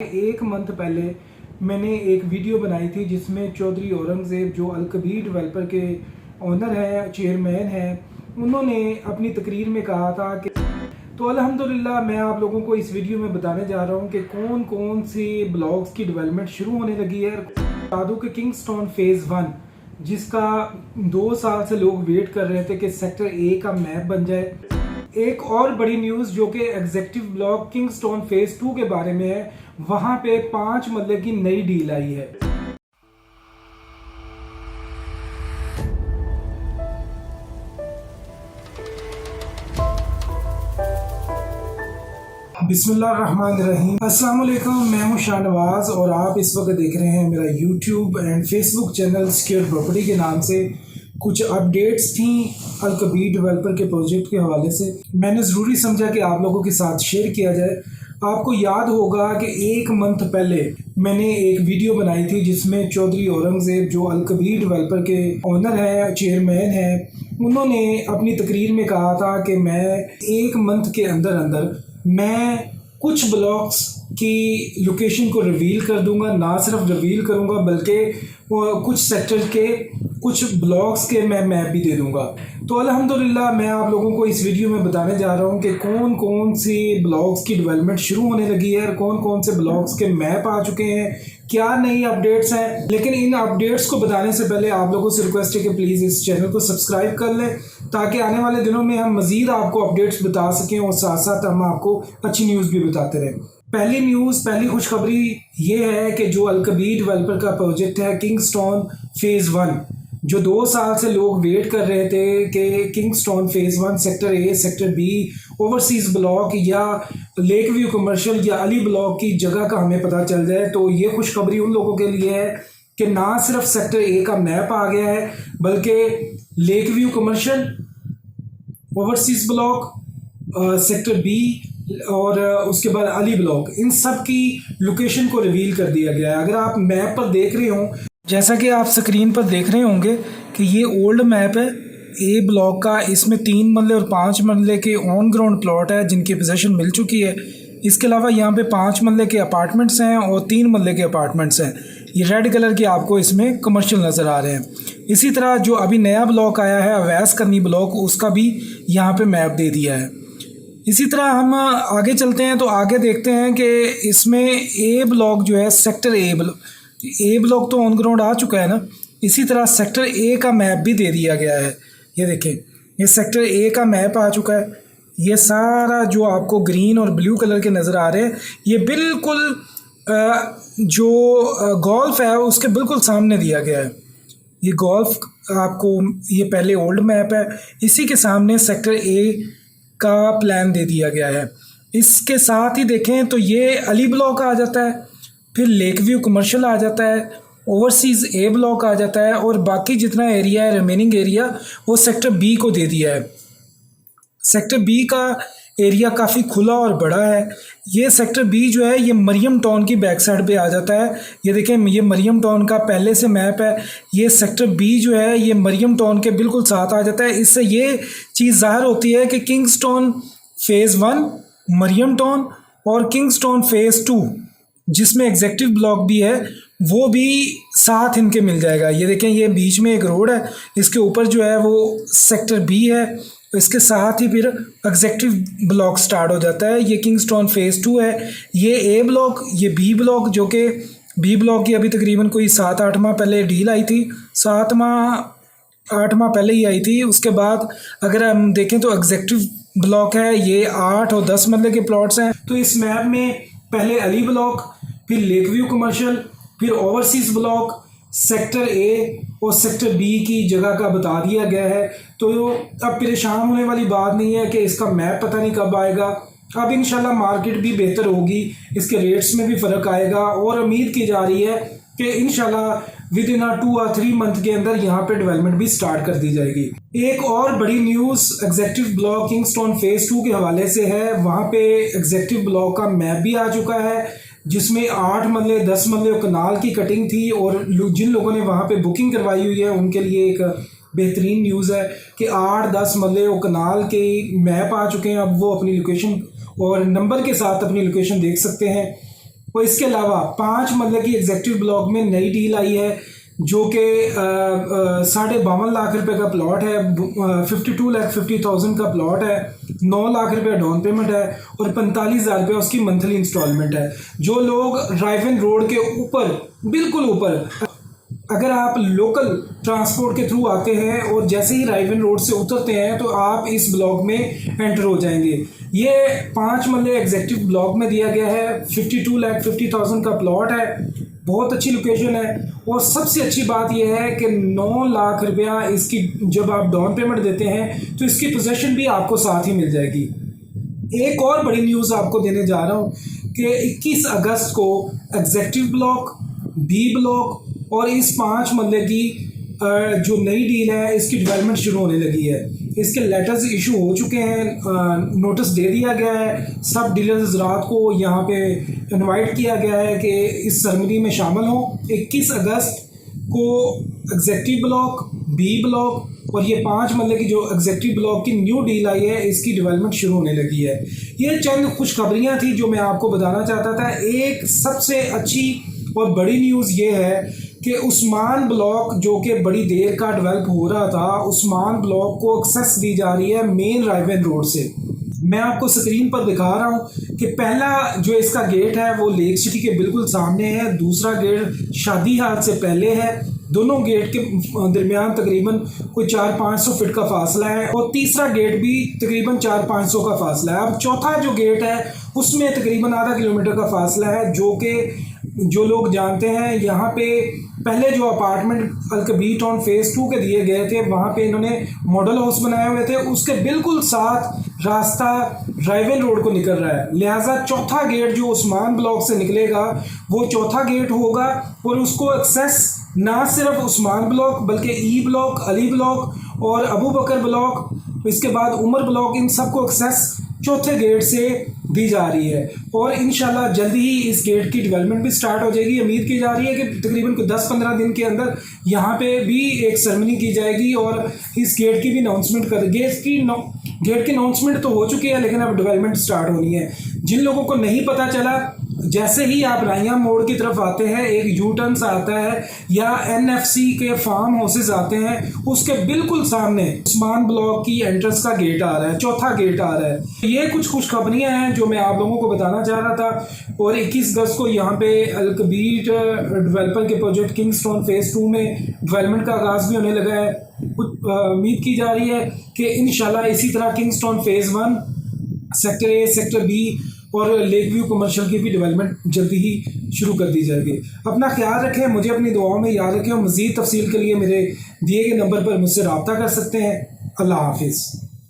एक मंथ पहले मैंने एक वीडियो बनाई थी जिसमें चौधरी औरंगज़ेब जो अलकबीर डेवलपर के ओनर हैं, चेयरमैन हैं, उन्होंने अपनी तकरीर में कहा था कि तो अल्हम्दुलिल्लाह मैं आप लोगों को इस वीडियो में बताने जा रहा हूं कि कौन कौन सी ब्लॉक्स की डेवलपमेंट शुरू होने लगी है। बता दूं कि किंगस्टन फेज़ 1 जिसका 2 साल से लोग वेट कर रहे थे कि सेक्टर ए का मैप बन जाए। एक और बड़ी न्यूज़ जो कि एग्जीक्यूटिव ब्लॉक किंगस्टन फेज़ 2 के बारे में है, वहां पे 5 मरले की नई डील आई है। बिस्मिल्लाहिर्रहमानिर्रहीम। अस्सलाम वालेकुम, मैं हूं शाहनवाज और आप इस वक्त देख रहे हैं मेरा YouTube and Facebook channel secure property के नाम से। कुछ अपडेट्स थी अलकबीर डेवलपर के प्रोजेक्ट के हवाले से, मैंने ज़रूरी समझा कि आप लोगों के साथ शेयर किया जाए। आपको याद होगा कि एक मंथ पहले मैंने एक वीडियो बनाई थी जिसमें चौधरी औरंगज़ेब जो अलकबीर डेवलपर के ओनर हैं, चेयरमैन हैं, उन्होंने अपनी तकरीर में कहा था कि मैं एक मंथ के अंदर अंदर मैं कुछ ब्लॉक्स की लोकेशन को रिवील कर दूंगा। ना सिर्फ रिवील करूंगा बल्कि कुछ सेक्टर के कुछ ब्लॉक्स के मैं मैप भी दे दूंगा। तो अल्हम्दुलिल्लाह मैं आप लोगों को इस वीडियो में बताने जा रहा हूं कि कौन कौन सी ब्लॉक्स की डेवलपमेंट शुरू होने लगी है और कौन कौन से ब्लॉक्स के मैप आ चुके हैं, क्या नई अपडेट्स हैं। लेकिन इन अपडेट्स को बताने से पहले आप लोगों से रिक्वेस्ट है कि प्लीज़ इस चैनल को सब्सक्राइब कर लें ताकि आने वाले दिनों में हम मज़ीद आपको अपडेट्स बता सकें और साथ साथ हम आपको अच्छी न्यूज़ भी बताते रहें। पहली खुशखबरी ये है कि जो अलकबीर डेवलपर का प्रोजेक्ट है किंगस्टन फेज़ 1, जो 2 साल से लोग वेट कर रहे थे कि Kingston phase 1 sector A, sector B, overseas block या लेक व्यू कमर्शियल या अली ब्लॉक की जगह का हमें पता चल जाए। तो ये खुशखबरी उन लोगों के लिए है कि ना सिर्फ सेक्टर ए का मैप आ गया है बल्कि lake view commercial, overseas block, sector B और उसके बाद अली ब्लॉक, इन सब की लोकेशन को रिवील कर दिया गया है। अगर आप मैप पर देख रहे हो, जैसा कि आप स्क्रीन पर देख रहे होंगे कि ये ओल्ड मैप है ए ब्लॉक का, इसमें 3 मरले और 5 मरले के ऑन ग्राउंड प्लॉट है जिनकी पोजीशन मिल चुकी है। इसके अलावा यहाँ पे 5 मरले के अपार्टमेंट्स हैं और 3 मरले के अपार्टमेंट्स हैं। ये रेड कलर के आपको इसमें कमर्शियल नज़र आ रहे हैं। इसी तरह जो अभी नया ब्लॉक आया है अवैस करनी ब्लॉक, उसका भी यहाँ पे मैप दे दिया है। इसी तरह हम आगे चलते हैं तो आगे देखते हैं कि इसमें ए ब्लॉक जो है सेक्टर ए ब्लॉक तो ऑन ग्राउंड आ चुका है ना, इसी तरह सेक्टर ए का मैप भी दे दिया गया है। ये देखें, ये सेक्टर ए का मैप आ चुका है। ये सारा जो आपको ग्रीन और ब्लू कलर के नज़र आ रहे हैं, ये बिल्कुल जो गोल्फ है उसके बिल्कुल सामने दिया गया है। ये गोल्फ आपको, ये पहले ओल्ड मैप है, इसी के सामने सेक्टर ए का प्लान दे दिया गया है। इसके साथ ही देखें तो ये अली ब्लॉक आ जाता है, फिर लेक व्यू कमर्शियल आ जाता है, ओवरसीज़ ए ब्लॉक आ जाता है और बाकी जितना एरिया है, रिमेनिंग एरिया, वो सेक्टर बी को दे दिया है। सेक्टर बी का एरिया काफ़ी खुला और बड़ा है। ये सेक्टर बी जो है ये मरियम टाउन की बैक साइड पे आ जाता है। ये देखें, ये मरियम टाउन का पहले से मैप है। ये सेक्टर बी जो है ये मरियम टाउन के बिल्कुल साथ आ जाता है। इससे ये चीज़ ज़ाहिर होती है कि किंगस्टन फेज़ 1, मरियम टाउन और किंगस्टन फेज़ 2 जिसमें एग्जीक्यूटिव ब्लॉक भी है वो भी साथ इनके मिल जाएगा। ये देखें, ये बीच में एक रोड है, इसके ऊपर जो है वो सेक्टर बी है, इसके साथ ही फिर एग्जीक्यूटिव ब्लॉक स्टार्ट हो जाता है। ये किंगस्टन फेज़ 2 है, ये ए ब्लॉक, ये बी ब्लॉक, जो कि बी ब्लॉक की अभी तकरीबन कोई 7-8 माह पहले डील आई थी, 7 माह 8 माह पहले ही आई थी। उसके बाद अगर हम देखें तो एग्जीक्यूटिव ब्लॉक है, ये 8 और 10 मरले के प्लॉट्स हैं। तो इस मैप में पहले अली ब्लॉक, फिर लेक व्यू कमर्शियल, फिर ओवरसीज़ ब्लॉक, सेक्टर ए और सेक्टर बी की जगह का बता दिया गया है। तो अब परेशान होने वाली बात नहीं है कि इसका मैप पता नहीं कब आएगा। अब इंशाल्लाह मार्केट भी बेहतर होगी, इसके रेट्स में भी फ़र्क आएगा और उम्मीद की जा रही है कि इंशाल्लाह विद इन 2 और 3 मंथ के अंदर यहाँ पे डेवलपमेंट भी स्टार्ट कर दी जाएगी। एक और बड़ी news executive block Kingston phase 2 के हवाले से है। वहाँ पे एग्जीक्यूटिव ब्लॉक का मैप भी आ चुका है जिसमें 8 मरले 10 मरले कनाल की कटिंग थी और जिन लोगों ने वहाँ पे बुकिंग करवाई हुई है उनके लिए एक बेहतरीन न्यूज़ है कि 8-10 मरले और कनाल के मैप आ चुके हैं। अब वो अपनी लोकेशन और नंबर के साथ अपनी लोकेशन देख सकते हैं। और इसके अलावा 5 मरले की एग्जेक्टिव ब्लॉक में नई डील आई है जो कि 52.5 लाख रुपए का प्लॉट है, 52,50,000 का प्लॉट है, 9 लाख रुपए डाउन पेमेंट है और 45,000 रुपये उसकी मंथली इंस्टॉलमेंट है। जो लोग ड्राइव-इन रोड के ऊपर, बिल्कुल ऊपर, अगर आप लोकल ट्रांसपोर्ट के थ्रू आते हैं और जैसे ही ड्राइव-इन रोड से उतरते हैं तो आप इस ब्लॉक में एंटर हो जाएंगे। ये 5 मरले एग्जेक्टिव ब्लॉक में दिया गया है, 52,50,000 का प्लॉट है, बहुत अच्छी लोकेशन है और सबसे अच्छी बात यह है कि 9 लाख रुपया इसकी जब आप डाउन पेमेंट देते हैं तो इसकी पोजेशन भी आपको साथ ही मिल जाएगी। एक और बड़ी न्यूज़ आपको देने जा रहा हूँ कि 21 अगस्त को एग्जेक्टिव ब्लॉक, बी ब्लॉक और इस 5 मरले की जो नई डील है इसकी डेवलपमेंट शुरू होने लगी है। इसके लेटर्स इशू हो चुके हैं, नोटिस दे दिया गया है, सब डीलर्स रात को यहाँ पे इनवाइट किया गया है कि इस सेरेमनी में शामिल हों। 21 अगस्त को एग्जेक्टिव ब्लॉक, बी ब्लॉक और ये 5 मरले की जो एग्जेक्टिव ब्लॉक की न्यू डील आई है इसकी डेवलपमेंट शुरू होने लगी है। ये चंद खुशखबरियाँ थी जो मैं आपको बताना चाहता था। एक सबसे अच्छी और बड़ी न्यूज़ ये है कि उस्मान ब्लॉक जो कि बड़ी देर का डेवलप हो रहा था, उस्मान ब्लॉक को एक्सेस दी जा रही है मेन ड्राइव-इन रोड से। मैं आपको स्क्रीन पर दिखा रहा हूँ कि पहला जो इसका गेट है वो लेक सिटी के बिल्कुल सामने है, दूसरा गेट शादी हाल से पहले है, दोनों गेट के दरमियान तकरीबन कोई 400-500 फीट का फासला है और तीसरा गेट भी तकरीबन 400-500 का फासला है। अब चौथा जो गेट है उसमें तकरीबन आधा किलोमीटर का फासला है, जो कि जो लोग जानते हैं यहाँ पे पहले जो अपार्टमेंट अलकबीर टाउन फेज़ 2 के दिए गए थे वहाँ पे इन्होंने मॉडल हाउस बनाए हुए थे, उसके बिल्कुल साथ रास्ता ड्राइव-इन रोड को निकल रहा है। लिहाजा चौथा गेट जो उस्मान ब्लॉक से निकलेगा वो चौथा गेट होगा और उसको एक्सेस ना सिर्फ उस्मान ब्लॉक बल्कि ई ब्लॉक, अली ब्लॉक और अबू बकर ब्लॉक, इसके बाद उमर ब्लॉक, इन सबको एक्सेस चौथे गेट से दी जा रही है और इंशाल्लाह जल्दी ही इस गेट की डेवलपमेंट भी स्टार्ट हो जाएगी। उम्मीद की जा रही है कि तकरीबन 10-15 दिन के अंदर यहाँ पे भी एक सेरेमनी की जाएगी और इस गेट की भी अनाउंसमेंट कर गेट की अनाउंसमेंट तो हो चुकी है लेकिन अब डेवलपमेंट स्टार्ट होनी है। जिन लोगों को नहीं पता चला, जैसे ही आप राया मोड़ की तरफ आते हैं एक यू टर्न आता है या एनएफसी के फार्म हाउसेस आते हैं, उसके बिल्कुल सामने उस्मान ब्लॉक की एंट्रेंस का गेट आ रहा है, चौथा गेट आ रहा है। ये कुछ खुशखबरियां हैं जो मैं आप लोगों को बताना चाह रहा था। और 21 अगस्त को यहाँ पे अलकबीर डेवलपर के प्रोजेक्ट किंगस्टोन फेज़ 2 में डेवलपमेंट का आगाज़ भी होने लगा है। उम्मीद की जा रही है कि इंशाल्लाह इसी तरह Kingston phase 1, sector A, sector B और लेक व्यू कमर्शियल की भी डेवलपमेंट जल्दी ही शुरू कर दी जाएगी। अपना ख्याल रखें, मुझे अपनी दुआओं में याद रखें और मज़ीद तफसील के लिए मेरे दिए गए नंबर पर मुझसे रब्ता कर सकते हैं। अल्लाह हाफिज़।